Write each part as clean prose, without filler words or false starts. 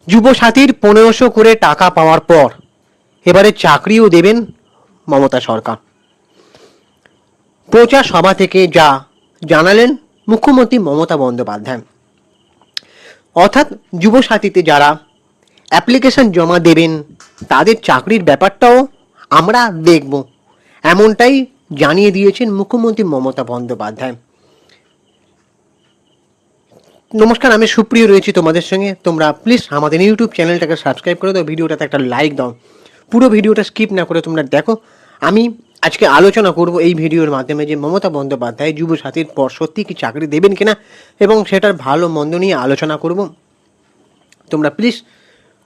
যুবসাথীর 1500 করে টাকা পাওয়ার পর এবারে চাকরিও দেবেন মমতা সরকার। প্রচার সভা থেকে যা জানালেন মুখ্যমন্ত্রী মমতা বন্দ্যোপাধ্যায়, অর্থাৎ যুবসাথীতে যারা অ্যাপ্লিকেশন জমা দেবেন তাদের চাকরির ব্যাপারটাও আমরা দেখব, এমনটাই জানিয়ে দিয়েছেন মুখ্যমন্ত্রী মমতা বন্দ্যোপাধ্যায়। নমস্কার, আমি সুপ্রিয় রয়েছি তোমাদের সঙ্গে। তোমরা প্লিজ আমাদের ইউটিউব চ্যানেলটাকে সাবস্ক্রাইব করে দাও, ভিডিওটাতে একটা লাইক দাও, পুরো ভিডিওটা স্কিপ না করে তোমরা দেখো। আমি আজকে আলোচনা করব এই ভিডিওর মাধ্যমে যে মমতা বন্দ্যোপাধ্যায় যুবসাথীর পর সত্যি কি চাকরি দেবেন কিনা এবং সেটার ভালো মন্দ নিয়ে আলোচনা করব। তোমরা প্লিজ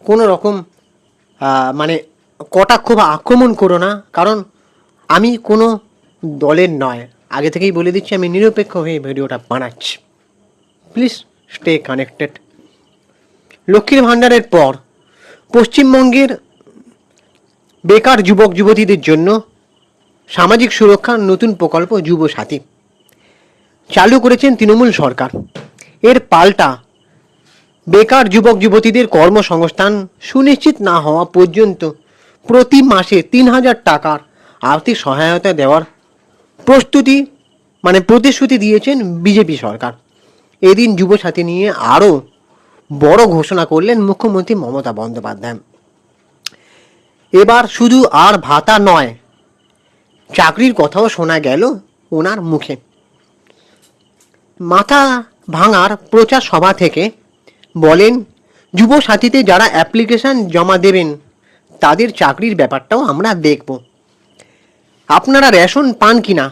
কোনো রকম মানে কটাক্ষ বা আক্রমণ করো না, কারণ আমি কোনো দলের নয়, আগে থেকেই বলে দিচ্ছি আমি নিরপেক্ষ হয়ে ভিডিওটা বানাচ্ছি। Please stay connected. লক্ষ্মীর ভাণ্ডারের পর পশ্চিমবঙ্গের বেকার যুবক যুবতীদের জন্য সামাজিক সুরক্ষার নতুন প্রকল্প যুবসাথী চালু করেছেন তৃণমূল সরকার। এর পাল্টা বেকার যুবক যুবতীদের কর্মসংস্থান সুনিশ্চিত না হওয়া পর্যন্ত প্রতি মাসে 3000 টাকার আর্থিক সহায়তা দেওয়ার প্রতিশ্রুতি দিয়েছেন বিজেপি সরকার। এদিন যুবসাথী নিয়ে আরও বড় ঘোষণা করলেন মুখ্যমন্ত্রী মমতা বন্দ্যোপাধ্যায়। এবার শুধু আর ভাতা নয়, চাকরির কথাও শোনা গেল ওনার মুখে। মাথা ভাঙার প্রচার সভা থেকে বলেন, যুবসাথীতে যারা অ্যাপ্লিকেশন জমা দেবেন তাদের চাকরির ব্যাপারটাও আমরা দেখব। আপনারা রেশন পান কিনা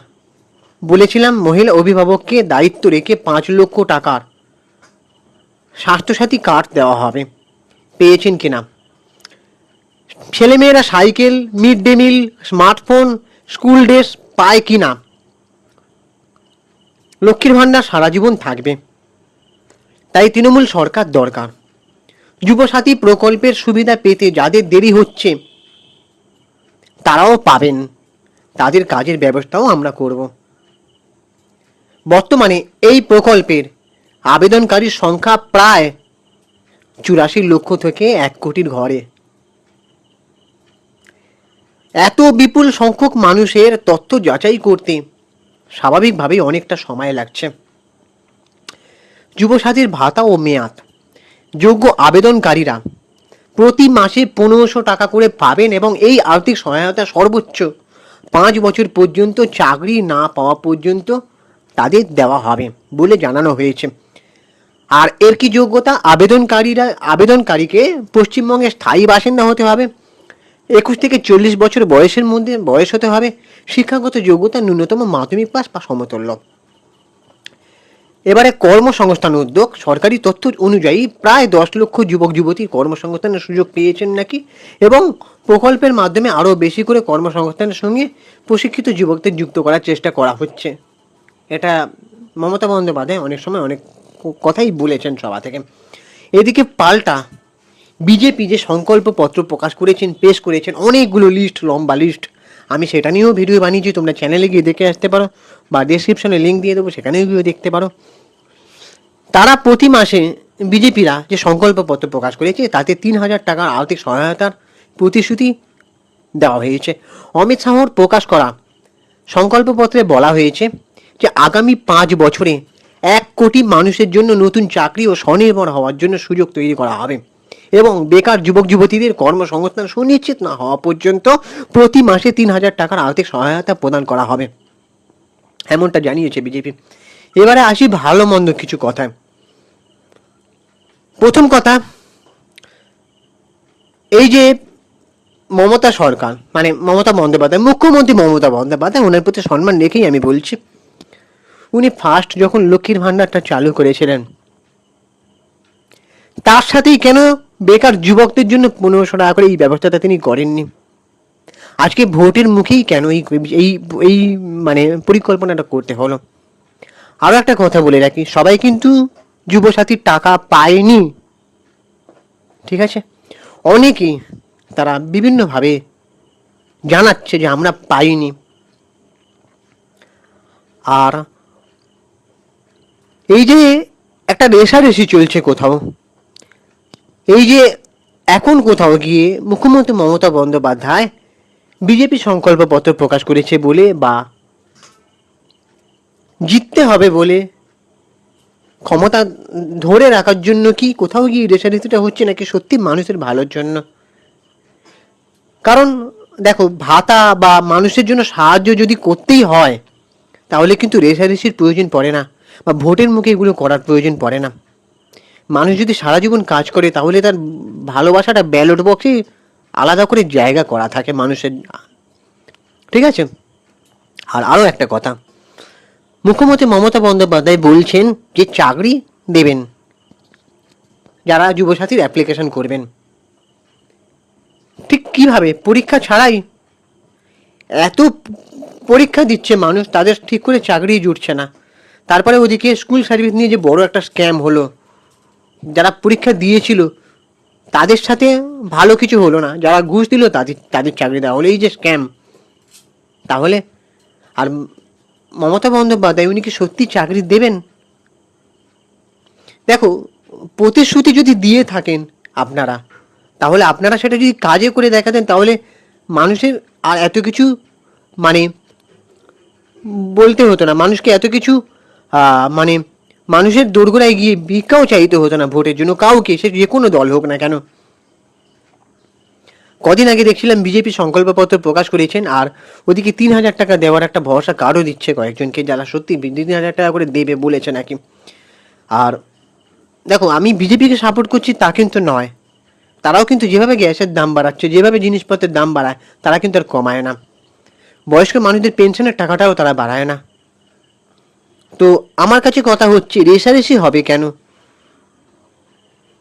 বলেছিলাম, মহিলা অভিভাবককে দায়িত্ব রেখে 5 লক্ষ টাকার স্বাস্থ্যসাথী কার্ড দেওয়া হবে, পেয়েছেন কিনা? ছেলেমেয়েরা cycle, mid day meal, smartphone, school dress পায় কিনা? লক্ষ্মীর ভাণ্ডার সারা জীবন থাকবে, তাই তৃণমূল সরকার দরকার। যুবসাথী প্রকল্পের সুবিধা পেতে যাদের দেরি হচ্ছে তারাও পাবেন, তাদের কাজের ব্যবস্থাও আমরা করব। বর্তমানে এই প্রকল্পের আবেদনকারীর সংখ্যা প্রায় 84 লক্ষ থেকে 1 কোটির ঘরে। এত বিপুল সংখ্যক মানুষের তথ্য যাচাই করতে স্বাভাবিকভাবেই অনেকটা সময় লাগছে। যুবসাথীর ভাতা ও মেয়াদ, যোগ্য আবেদনকারীরা প্রতি মাসে 1500 টাকা করে পাবেন এবং এই আর্থিক সহায়তা সর্বোচ্চ 5 বছর পর্যন্ত চাকরি না পাওয়া পর্যন্ত তাদের দেওয়া হবে বলে জানানো হয়েছে। আর এর কি যোগ্যতা? আবেদনকারীকে পশ্চিমবঙ্গের স্থায়ী বাসিন্দা হতে হবে, 21 থেকে 40 বছর বয়সের মধ্যে বয়স হতে হবে, শিক্ষাগত যোগ্যতা ন্যূনতম মাধ্যমিক পাস বা সমতুল্য। এবারে কর্মসংস্থান উদ্যোগ, সরকারি তথ্য অনুযায়ী প্রায় 10 লক্ষ যুবক যুবতী কর্মসংস্থানের সুযোগ পেয়েছেন নাকি, এবং প্রকল্পের মাধ্যমে আরও বেশি করে কর্মসংস্থানের সঙ্গে প্রশিক্ষিত যুবকদের যুক্ত করার চেষ্টা করা হচ্ছে। এটা মমতা বন্দ্যোপাধ্যায় অনেক সময় অনেক কথাই বলেছেন সভা থেকে। এদিকে পাল্টা বিজেপি যে সংকল্পপত্র পেশ করেছেন অনেকগুলো লিস্ট, লম্বা লিস্ট, আমি সেটা নিয়েও ভিডিও বানিয়েছি, তোমরা চ্যানেলে গিয়ে দেখে আসতে পারো বা ডেসক্রিপশনে লিঙ্ক দিয়ে দেবো, সেখানেও গিয়ে দেখতে পারো। তারা প্রতি মাসে বিজেপিরা যে সংকল্পপত্র প্রকাশ করেছে তাতে 3000 টাকার আর্থিক সহায়তার প্রতিশ্রুতি দেওয়া হয়েছে। অমিত শাহর প্রকাশ করা সংকল্পপত্রে বলা হয়েছে যে আগামী 5 বছরে 1 কোটি মানুষের জন্য নতুন চাকরি ও স্বনির্ভর হওয়ার জন্য সুযোগ তৈরি করা হবে এবং বেকার যুবক যুবতীদের কর্মসংস্থান সুনিশ্চিত না হওয়া পর্যন্ত প্রতি মাসে 3000 টাকার আর্থিক সহায়তা প্রদান করা হবে, এমনটা জানিয়েছে বিজেপি। এবারে আসি ভালো মন্দ কিছু কথায়। প্রথম কথা, এই যে মমতা সরকার মানে মমতা বন্দ্যোপাধ্যায়, মুখ্যমন্ত্রী মমতা বন্দ্যোপাধ্যায়, ওনার প্রতি সম্মান রেখেই আমি বলছি, উনি ফার্স্ট যখন লক্ষ্মীর ভাণ্ডারটা চালু করেছিলেন তার সাথেই কেন বেকার যুবকদের জন্য 1500 টাকা করে এই ব্যবস্থাটা তিনি করেননি? আজকে ভোটের মুখেই কেন এই মানে পরিকল্পনাটা করতে হলো? আরও একটা কথা বলে রাখি, সবাই কিন্তু যুবসাথীর টাকা পায়নি, ঠিক আছে? অনেকেই তারা বিভিন্নভাবে জানাচ্ছে যে আমরা পাইনি। আর এই যে একটা রেষারেষি চলছে কোথাও, এই যে এখন কোথাও গিয়ে মুখ্যমন্ত্রী মমতা বন্দ্যোপাধ্যায় বিজেপি সংকল্পপত্র প্রকাশ করেছে বলে বা জিততে হবে বলে ক্ষমতা ধরে রাখার জন্য কি কোথাও গিয়ে রেষারেষিটা হচ্ছে, নাকি সত্যি মানুষের ভালোর জন্য? কারণ দেখো, ভাতা বা মানুষের জন্য সাহায্য যদি করতেই হয় তাহলে কিন্তু রেষারেষির প্রয়োজন পড়ে না, বা ভোটের মুখে এগুলো করার প্রয়োজন পড়ে না। মানুষ যদি সারা জীবন কাজ করে তাহলে তার ভালোবাসাটা ব্যালট বক্সে আলাদা করে জায়গা করা থাকে মানুষের, ঠিক আছে? আর আরও একটা কথা, মুখ্যমন্ত্রী মমতা বন্দ্যোপাধ্যায় বলছেন যে চাকরি দেবেন যারা যুবসাথীর অ্যাপ্লিকেশন করবেন। ঠিক কিভাবে? পরীক্ষা ছাড়াই? এত পরীক্ষা দিচ্ছে মানুষ, তাদের ঠিক করে চাকরি জুটছে না। তারপরে ওদিকে স্কুল সার্ভিস নিয়ে যে বড় একটা স্ক্যাম হলো, যারা পরীক্ষা দিয়েছিল তাদের সাথে ভালো কিছু হলো না, যারা ঘুষ দিল তাদের তাদের চাকরি দেওয়া হলো, এই যে স্ক্যাম। তাহলে আর মমতা বন্দ্যোপাধ্যায় উনি কি সত্যি চাকরি দেবেন? দেখো, প্রতিশ্রুতি যদি দিয়ে থাকেন আপনারা, তাহলে আপনারা সেটা যদি কাজে করে দেখাতেন তাহলে মানুষের আর এত কিছু মানে বলতে হতো না, মানুষকে এত কিছু মানে মানুষের দোরগোড়ায় গিয়ে ভিক্ষাও চাইতে হতো না ভোটের জন্য কাউকে, সে যে কোনো দল হোক না কেন। কদিন আগে দেখছিলাম বিজেপি সংকল্পপত্র প্রকাশ করেছেন, আর ওদিকে 3,000 টাকা দেওয়ার একটা ভরসা কার্ডও দিচ্ছে কয়েকজনকে, যারা সত্যি 3,000 টাকা করে দেবে বলেছে নাকি। আর দেখো, আমি বিজেপিকে সাপোর্ট করছি তা কিন্তু নয়, তারাও কিন্তু যেভাবে গ্যাসের দাম বাড়াচ্ছে, যেভাবে জিনিসপত্রের দাম বাড়ায়, তারা কিন্তু আর কমায় না। বয়স্ক মানুষদের পেনশনের টাকাটাও তারা বাড়ায় না। তো আমার কাছে কথা হচ্ছে, রেষারেষি হবে কেন?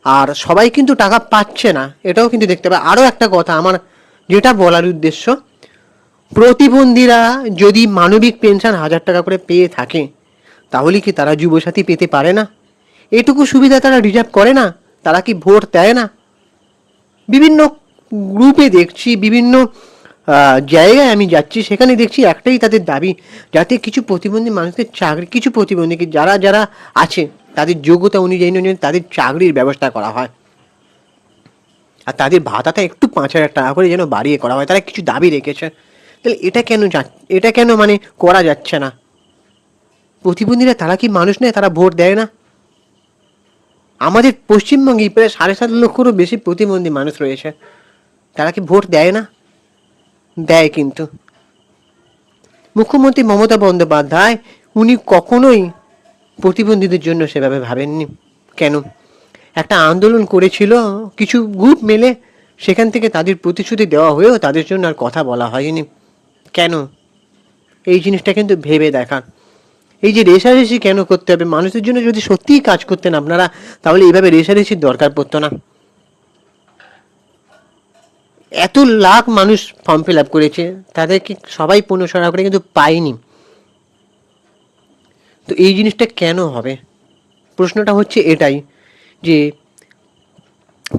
আর সবাই কিন্তু টাকা পাচ্ছে না, এটাও কিন্তু দেখতে পাবে। আরও একটা কথা আমার যেটা বলার উদ্দেশ্য, প্রতিবন্ধীরা যদি মানবিক পেনশন 1,000 টাকা করে পেয়ে থাকে তাহলে কি তারা যুবসাথী পেতে পারে না? এটুকু সুবিধা তারা রিজার্ভ করে না? তারা কি ভোট দেয় না? বিভিন্ন গ্রুপে দেখছি, বিভিন্ন জায়গায় আমি যাচ্ছি, সেখানে দেখছি একটাই তাদের দাবি, যাতে কিছু প্রতিবন্ধী মানুষদের চাকরি, কিছু প্রতিবন্ধী যারা যারা আছে তাদের যোগ্যতা অনুযায়ী তাদের চাকরির ব্যবস্থা করা হয়, আর তাদের ভাতাটা একটু 5,000 টাকা করে যেন বাড়িয়ে করা হয়। তারা কিছু দাবি রেখেছে, তাহলে এটা কেন মানে করা যাচ্ছে না? প্রতিবন্ধীরা তারা কি মানুষ নয়? তারা ভোট দেয় না? আমাদের পশ্চিমবঙ্গে প্রায় 7.5 লক্ষেরও বেশি প্রতিবন্ধী মানুষ রয়েছে, তারা কি ভোট দেয় না? দেয় কিন্তু। মুখ্যমন্ত্রী মমতা বন্দ্যোপাধ্যায় উনি কখনোই প্রতিবন্ধীদের জন্য সেভাবে ভাবেননি। কেন? একটা আন্দোলন করেছিল কিছু গ্রুপ মেলে, সেখান থেকে তাদের প্রতিশ্রুতি দেওয়া হয়েও তাদের জন্য আর কথা বলা হয়নি। কেন? এই জিনিসটা কিন্তু ভেবে দেখা। এই যে রেষারেষি কেন করতে হবে? মানুষের জন্য যদি সত্যিই কাজ করতেন আপনারা, তাহলে এইভাবে রেষারেষির দরকার পড়তো না। এত লাখ মানুষ ফর্ম ফিল আপ করেছে, তাদেরকে সবাই 1500 টাকা করে কিন্তু পায়নি। তো এই জিনিসটা কেন হবে? প্রশ্নটা হচ্ছে এটাই, যে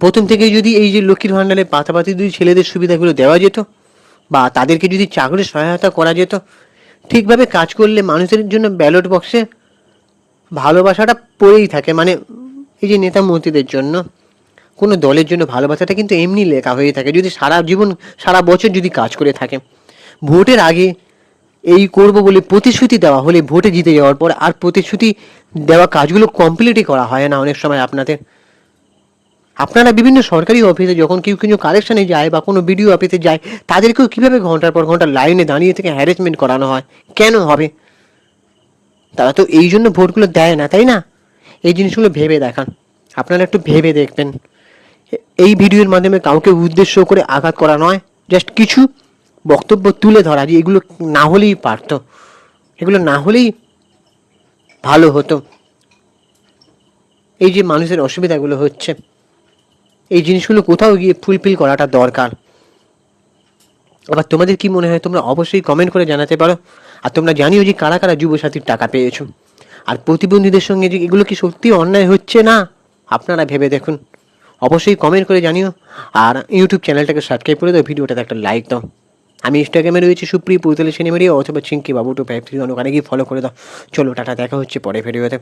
প্রথম থেকেই যদি এই যে লক্ষ্মীর ভাণ্ডারের পাতাপাতি যদি ছেলেদের সুবিধাগুলো দেওয়া যেত, বা তাদেরকে যদি চাকরির সহায়তা করা যেত, ঠিকভাবে কাজ করলে মানুষের জন্য ব্যালট বক্সে ভালোবাসাটা পড়েই থাকে। মানে এই যে নেতা মন্ত্রীদের জন্য, কোনো দলের জন্য ভালোবাসাটা কিন্তু এমনি লেখা হয়ে থাকে, যদি সারা জীবন সারা বছর যদি কাজ করে থাকে। ভোটের আগে এই করব বলে প্রতিশ্রুতি দেওয়া হলে ভোটে জিতে যাওয়ার পর আর প্রতিশ্রুতি দেওয়া কাজগুলো কমপ্লিটই করা হয় না অনেক সময় আপনাদের। আপনারা বিভিন্ন সরকারি অফিসে যখন কেউ কিছু কালেকশানে যায় বা কোনো বিডিও অফিসে যায়, তাদেরকেও কীভাবে ঘন্টার পর ঘন্টা লাইনে দাঁড়িয়ে থেকে হ্যারাসমেন্ট করানো হয়? কেন হবে? তারা তো এই জন্য ভোটগুলো দেয় না, তাই না? এই জিনিসগুলো ভেবে দেখান, আপনারা একটু ভেবে দেখবেন। এই ভিডিওর মাধ্যমে কাউকে উদ্দেশ্য করে আঘাত করা নয়, জাস্ট কিছু বক্তব্য তুলে ধরা, যে এগুলো না হলেই পারত, এগুলো না হলেই ভালো হতো। এই যে মানুষের অসুবিধাগুলো হচ্ছে, এই জিনিসগুলো কোথাও গিয়ে ফুলফিল করাটা দরকার। আবার তোমাদের কি মনে হয় তোমরা অবশ্যই কমেন্ট করে জানাতে পারো। আর তোমরা জানিও যে কারা কারা যুবসাথীর টাকা পেয়েছো, আর প্রতিবন্ধীদের সঙ্গে যে এগুলো কি সত্যি অন্যায় হচ্ছে না, আপনারা ভেবে দেখুন। অবশ্যই কমেন্ট করে জানিও, আর ইউটিউব চ্যানেলটাকে সাবস্ক্রাইব করে দাও, ভিডিওটাতে একটা লাইক দাও। আমি ইনস্টাগ্রামে রয়েছি সুপ্রিয় পুতলে সিনেমারিয়া অথবা চিঙ্কি বাবু 253, ওখানে গিয়ে ফলো করে দাও। চলো টাটা, দেখা হচ্ছে পরে ভিডিওতে।